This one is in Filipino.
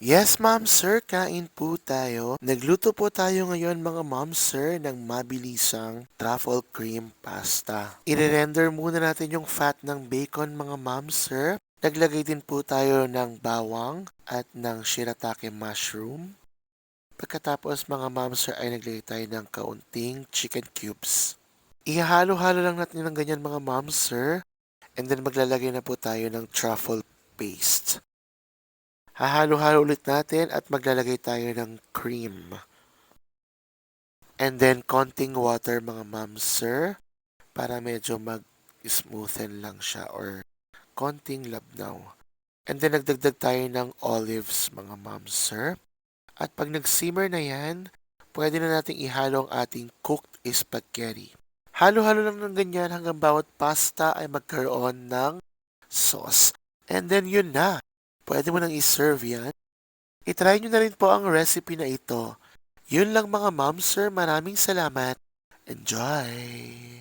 Yes, ma'am sir, kain po tayo. Nagluto po tayo ngayon mga ma'am sir ng mabilisang truffle cream pasta. I-render muna natin yung fat ng bacon mga ma'am sir. Naglagay din po tayo ng bawang at ng shiratake mushroom. Pagkatapos mga ma'am sir ay naglagay tayo ng kaunting chicken cubes. Ihalo-halo lang natin ng ganyan mga ma'am sir. And then maglalagay na po tayo ng truffle paste. Hahalo-halo ulit natin at maglalagay tayo ng cream. And then konting water mga ma'am sir para medyo mag-smoothen lang siya or konting labnaw. And then nagdagdag tayo ng olives mga ma'am sir. At pag nag-simmer na yan, pwede na nating ihalo ang ating cooked spaghetti. Halo-halo lang ng ganyan hanggang bawat pasta ay magkaroon ng sauce. And then yun na. Pwede mo nang i-serve yan. I-try nyo na rin po ang recipe na ito. Yun lang mga ma'am sir, maraming salamat. Enjoy!